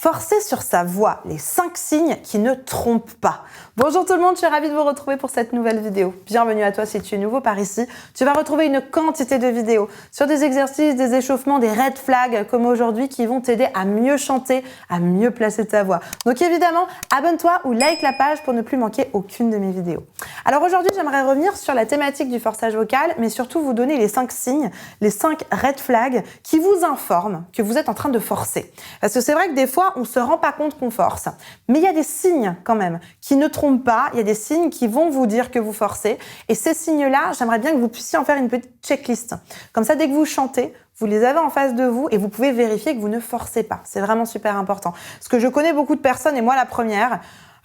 Forcer sur sa voix, les 5 signes qui ne trompent pas. Bonjour tout le monde, je suis ravie de vous retrouver pour cette nouvelle vidéo. Bienvenue à toi si tu es nouveau par ici. Tu vas retrouver une quantité de vidéos sur des exercices, des échauffements, des red flags comme aujourd'hui qui vont t'aider à mieux chanter, à mieux placer ta voix. Donc évidemment, abonne-toi ou like la page pour ne plus manquer aucune de mes vidéos. Alors aujourd'hui, j'aimerais revenir sur la thématique du forçage vocal, mais surtout vous donner les 5 signes, les 5 red flags qui vous informent que vous êtes en train de forcer. Parce que c'est vrai que des fois, on ne se rend pas compte qu'on force. Mais il y a des signes quand même qui ne trompent pas. Il y a des signes qui vont vous dire que vous forcez. Et ces signes-là, j'aimerais bien que vous puissiez en faire une petite checklist. Comme ça, dès que vous chantez, vous les avez en face de vous et vous pouvez vérifier que vous ne forcez pas. C'est vraiment super important. Parce que je connais beaucoup de personnes, et moi la première,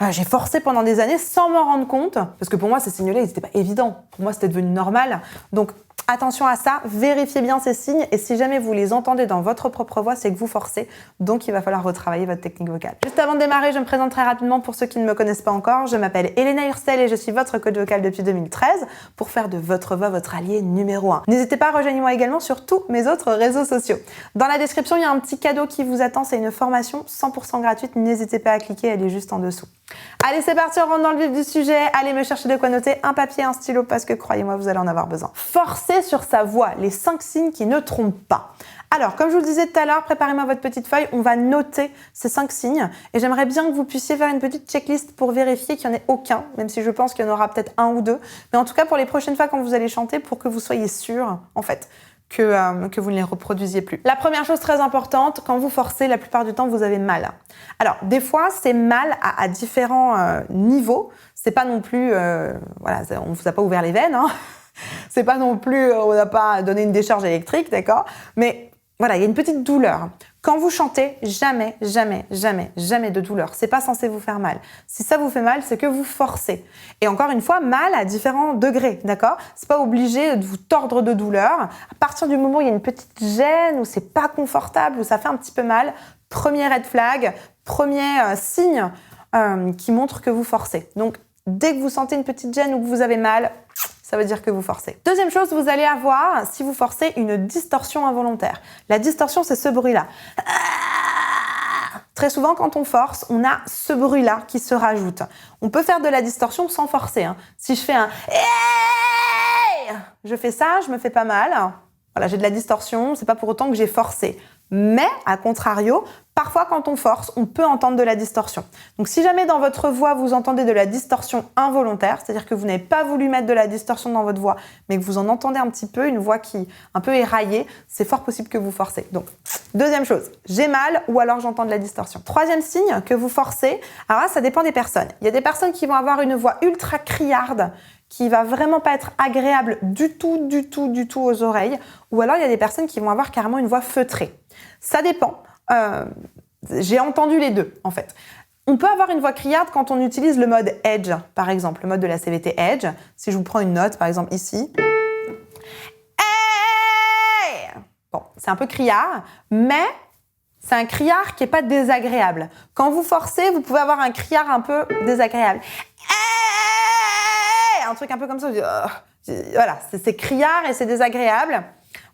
j'ai forcé pendant des années sans m'en rendre compte. Parce que pour moi, ces signes-là, ils n'étaient pas évidents. Pour moi, c'était devenu normal. Donc, attention à ça, vérifiez bien ces signes et si jamais vous les entendez dans votre propre voix, c'est que vous forcez, donc il va falloir retravailler votre technique vocale. Juste avant de démarrer, je me présente très rapidement pour ceux qui ne me connaissent pas encore. Je m'appelle Elena Hurstel et je suis votre coach vocal depuis 2013 pour faire de votre voix votre allié numéro 1. N'hésitez pas à rejoindre moi également sur tous mes autres réseaux sociaux. Dans la description, il y a un petit cadeau qui vous attend, c'est une formation 100% gratuite. N'hésitez pas à cliquer, elle est juste en dessous. Allez, c'est parti, on rentre dans le vif du sujet. Allez me chercher de quoi noter, un papier, un stylo, parce que croyez-moi, vous allez en avoir besoin. Forcez sur sa voix, les 5 signes qui ne trompent pas. Alors, comme je vous le disais tout à l'heure, préparez-moi votre petite feuille, on va noter ces 5 signes et j'aimerais bien que vous puissiez faire une petite checklist pour vérifier qu'il n'y en ait aucun, même si je pense qu'il y en aura peut-être un ou deux, mais en tout cas pour les prochaines fois quand vous allez chanter, pour que vous soyez sûr, en fait, que vous ne les reproduisiez plus. La première chose très importante, quand vous forcez, la plupart du temps, vous avez mal. Alors, des fois, c'est mal à différents niveaux. C'est pas non plus, voilà, on vous a pas ouvert les veines, hein. C'est pas non plus, on n'a pas donné une décharge électrique, d'accord? Mais voilà, il y a une petite douleur. Quand vous chantez, jamais, jamais, jamais, jamais de douleur. C'est pas censé vous faire mal. Si ça vous fait mal, c'est que vous forcez. Et encore une fois, mal à différents degrés, d'accord? C'est pas obligé de vous tordre de douleur. À partir du moment où il y a une petite gêne, où c'est pas confortable, où ça fait un petit peu mal, premier red flag, premier signe qui montre que vous forcez. Donc, dès que vous sentez une petite gêne ou que vous avez mal, ça veut dire que vous forcez. Deuxième chose, vous allez avoir, si vous forcez, une distorsion involontaire. La distorsion, c'est ce bruit-là. Très souvent, quand on force, on a ce bruit-là qui se rajoute. On peut faire de la distorsion sans forcer. Si je fais un je fais ça, je me fais pas mal. Voilà, j'ai de la distorsion, c'est pas pour autant que j'ai forcé. Mais, à contrario, parfois quand on force, on peut entendre de la distorsion. Donc si jamais dans votre voix, vous entendez de la distorsion involontaire, c'est-à-dire que vous n'avez pas voulu mettre de la distorsion dans votre voix, mais que vous en entendez un petit peu, une voix qui est un peu éraillée, c'est fort possible que vous forcez. Donc, deuxième chose, j'ai mal ou alors j'entends de la distorsion. Troisième signe que vous forcez, alors là, ça dépend des personnes. Il y a des personnes qui vont avoir une voix ultra criarde, qui va vraiment pas être agréable du tout aux oreilles, ou alors il y a des personnes qui vont avoir carrément une voix feutrée. Ça dépend. J'ai entendu les deux, en fait. On peut avoir une voix criarde quand on utilise le mode Edge, par exemple, le mode de la CVT Edge. Si je vous prends une note, par exemple ici. Hey! Bon, c'est un peu criard, mais c'est un criard qui n'est pas désagréable. Quand vous forcez, vous pouvez avoir un criard un peu désagréable. Un truc un peu comme ça. Voilà, c'est criard et c'est désagréable.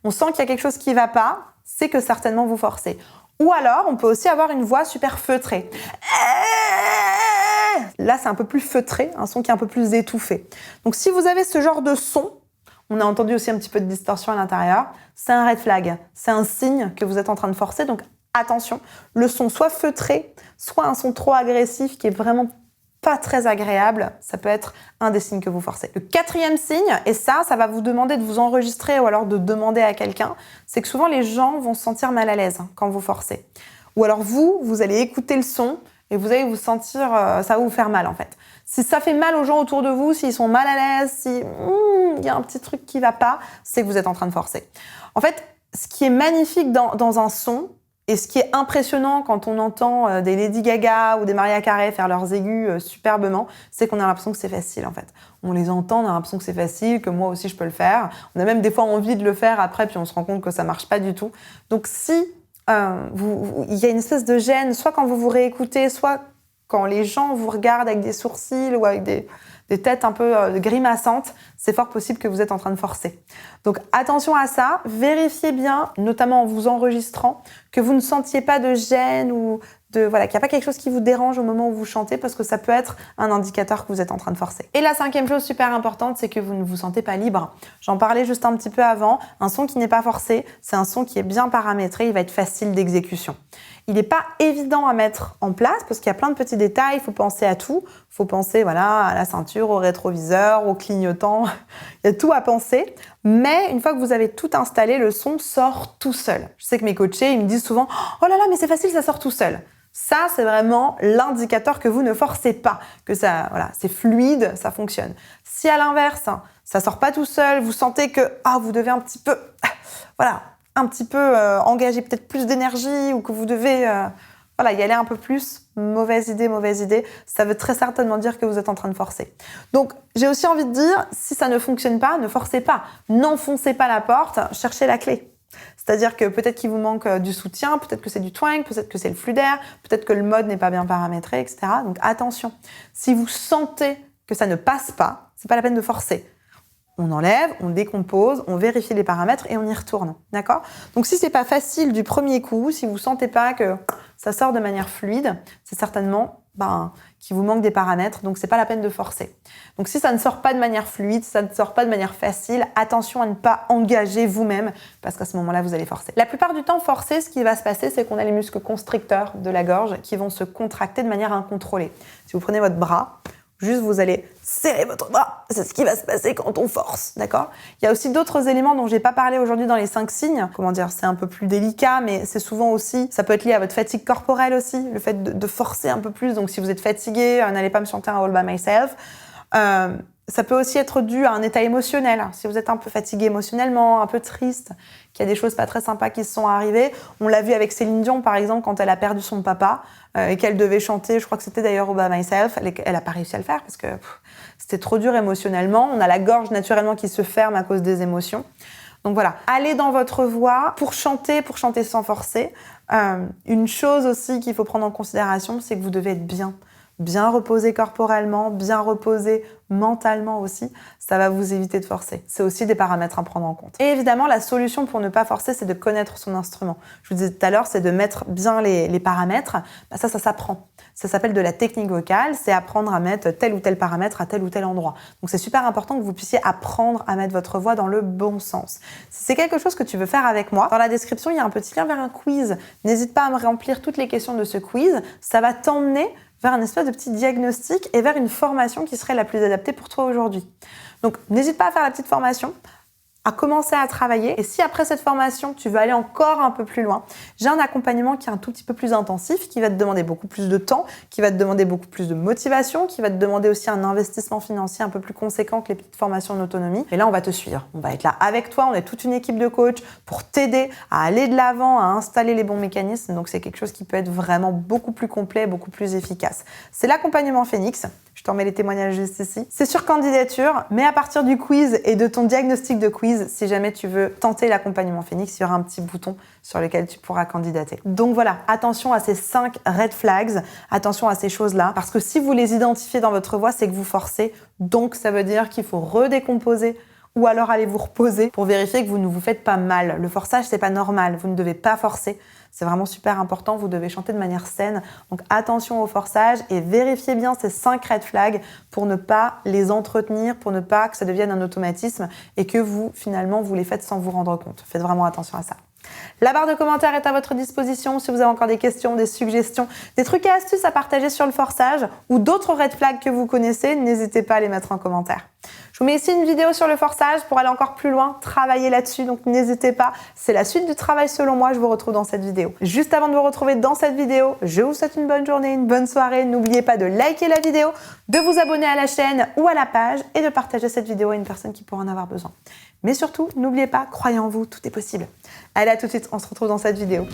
On sent qu'il y a quelque chose qui ne va pas. C'est que certainement vous forcez. Ou alors, on peut aussi avoir une voix super feutrée. Là, c'est un peu plus feutré, un son qui est un peu plus étouffé. Donc, si vous avez ce genre de son, on a entendu aussi un petit peu de distorsion à l'intérieur, c'est un red flag. C'est un signe que vous êtes en train de forcer. Donc, attention, le son soit feutré, soit un son trop agressif qui est vraiment pas très agréable, ça peut être un des signes que vous forcez. Le quatrième signe, et ça va vous demander de vous enregistrer ou alors de demander à quelqu'un, c'est que souvent les gens vont se sentir mal à l'aise quand vous forcez. Ou alors vous allez écouter le son et vous allez vous sentir, ça va vous faire mal en fait. Si ça fait mal aux gens autour de vous, s'ils sont mal à l'aise, si y a un petit truc qui va pas, c'est que vous êtes en train de forcer. En fait, ce qui est magnifique dans un son, et ce qui est impressionnant quand on entend des Lady Gaga ou des Mariah Carey faire leurs aigus superbement, c'est qu'on a l'impression que c'est facile en fait. On les entend, on a l'impression que c'est facile, que moi aussi je peux le faire. On a même des fois envie de le faire après, puis on se rend compte que ça marche pas du tout. Donc si il y a une espèce de gêne, soit quand vous vous réécoutez, soit quand les gens vous regardent avec des sourcils ou avec des têtes un peu grimaçantes, c'est fort possible que vous êtes en train de forcer. Donc attention à ça, vérifiez bien, notamment en vous enregistrant, que vous ne sentiez pas de gêne ou voilà, qu'il n'y a pas quelque chose qui vous dérange au moment où vous chantez parce que ça peut être un indicateur que vous êtes en train de forcer. Et la 5e chose super importante, c'est que vous ne vous sentez pas libre. J'en parlais juste un petit peu avant. Un son qui n'est pas forcé, c'est un son qui est bien paramétré, il va être facile d'exécution. Il n'est pas évident à mettre en place parce qu'il y a plein de petits détails, il faut penser à tout. Il faut penser voilà, à la ceinture, au rétroviseur, au clignotant. Il y a tout à penser. Mais une fois que vous avez tout installé, le son sort tout seul. Je sais que mes coachés, ils me disent souvent « Oh là là, mais c'est facile, ça sort tout seul ». Ça, c'est vraiment l'indicateur que vous ne forcez pas, que ça, voilà, c'est fluide, ça fonctionne. Si à l'inverse, ça sort pas tout seul, vous sentez que vous devez un petit peu, voilà, un petit peu engager peut-être plus d'énergie ou que vous devez y aller un peu plus, mauvaise idée, ça veut très certainement dire que vous êtes en train de forcer. Donc, j'ai aussi envie de dire, si ça ne fonctionne pas, ne forcez pas, n'enfoncez pas la porte, cherchez la clé. C'est-à-dire que peut-être qu'il vous manque du soutien, peut-être que c'est du twang, peut-être que c'est le flux d'air, peut-être que le mode n'est pas bien paramétré, etc. Donc attention, si vous sentez que ça ne passe pas, c'est pas la peine de forcer. On enlève, on décompose, on vérifie les paramètres et on y retourne, d'accord? Donc si c'est pas facile du premier coup, si vous sentez pas que ça sort de manière fluide, c'est certainement qu'il vous manque des paramètres, donc c'est pas la peine de forcer. Donc si ça ne sort pas de manière fluide, ça ne sort pas de manière facile, attention à ne pas engager vous-même, parce qu'à ce moment-là, vous allez forcer. La plupart du temps, forcer, ce qui va se passer, c'est qu'on a les muscles constricteurs de la gorge qui vont se contracter de manière incontrôlée. Si vous prenez votre bras, juste, vous allez serrer votre bras. C'est ce qui va se passer quand on force, d'accord? Il y a aussi d'autres éléments dont j'ai pas parlé aujourd'hui dans les 5 signes. Comment dire, c'est un peu plus délicat, mais c'est souvent aussi, ça peut être lié à votre fatigue corporelle aussi, le fait de forcer un peu plus. Donc, si vous êtes fatigué, n'allez pas me chanter un All By Myself. Ça peut aussi être dû à un état émotionnel. Si vous êtes un peu fatigué émotionnellement, un peu triste, qu'il y a des choses pas très sympas qui se sont arrivées. On l'a vu avec Céline Dion, par exemple, quand elle a perdu son papa et qu'elle devait chanter, je crois que c'était d'ailleurs All By Myself, elle n'a pas réussi à le faire parce que c'était trop dur émotionnellement. On a la gorge naturellement qui se ferme à cause des émotions. Donc voilà, allez dans votre voix pour chanter sans forcer. Une chose aussi qu'il faut prendre en considération, c'est que vous devez être bien reposé corporellement, bien reposé mentalement aussi, ça va vous éviter de forcer. C'est aussi des paramètres à prendre en compte. Et évidemment, la solution pour ne pas forcer, c'est de connaître son instrument. Je vous disais tout à l'heure, c'est de mettre bien les paramètres. Ça s'apprend. Ça s'appelle de la technique vocale, c'est apprendre à mettre tel ou tel paramètre à tel ou tel endroit. Donc c'est super important que vous puissiez apprendre à mettre votre voix dans le bon sens. Si c'est quelque chose que tu veux faire avec moi, dans la description, il y a un petit lien vers un quiz. N'hésite pas à me remplir toutes les questions de ce quiz. Ça va t'emmener vers un espèce de petit diagnostic et vers une formation qui serait la plus adaptée pour toi aujourd'hui. Donc, n'hésite pas à faire la petite formation, à commencer à travailler. Et si après cette formation, tu veux aller encore un peu plus loin, j'ai un accompagnement qui est un tout petit peu plus intensif, qui va te demander beaucoup plus de temps, qui va te demander beaucoup plus de motivation, qui va te demander aussi un investissement financier un peu plus conséquent que les petites formations en autonomie. Et là, on va te suivre. On va être là avec toi. On est toute une équipe de coachs pour t'aider à aller de l'avant, à installer les bons mécanismes. Donc, c'est quelque chose qui peut être vraiment beaucoup plus complet, beaucoup plus efficace. C'est l'accompagnement Phoenix. Je t'en mets les témoignages juste ici. C'est sur candidature, mais à partir du quiz et de ton diagnostic de quiz, si jamais tu veux tenter l'accompagnement Phoenix, il y aura un petit bouton sur lequel tu pourras candidater. Donc voilà, attention à ces 5 red flags, attention à ces choses-là, parce que si vous les identifiez dans votre voix, c'est que vous forcez, donc ça veut dire qu'il faut redécomposer ou alors allez vous reposer pour vérifier que vous ne vous faites pas mal. Le forçage, c'est pas normal, vous ne devez pas forcer. C'est vraiment super important, vous devez chanter de manière saine. Donc attention au forçage et vérifiez bien ces 5 red flags pour ne pas les entretenir, pour ne pas que ça devienne un automatisme et que vous, finalement, vous les faites sans vous rendre compte. Faites vraiment attention à ça. La barre de commentaires est à votre disposition si vous avez encore des questions, des suggestions, des trucs et astuces à partager sur le forçage ou d'autres red flags que vous connaissez, n'hésitez pas à les mettre en commentaire. Je vous mets ici une vidéo sur le forçage pour aller encore plus loin, travailler là-dessus, donc n'hésitez pas. C'est la suite du travail selon moi, je vous retrouve dans cette vidéo. Juste avant de vous retrouver dans cette vidéo, je vous souhaite une bonne journée, une bonne soirée. N'oubliez pas de liker la vidéo, de vous abonner à la chaîne ou à la page et de partager cette vidéo à une personne qui pourra en avoir besoin. Mais surtout, n'oubliez pas, croyez en vous, tout est possible. Allez, à tout de suite, on se retrouve dans cette vidéo.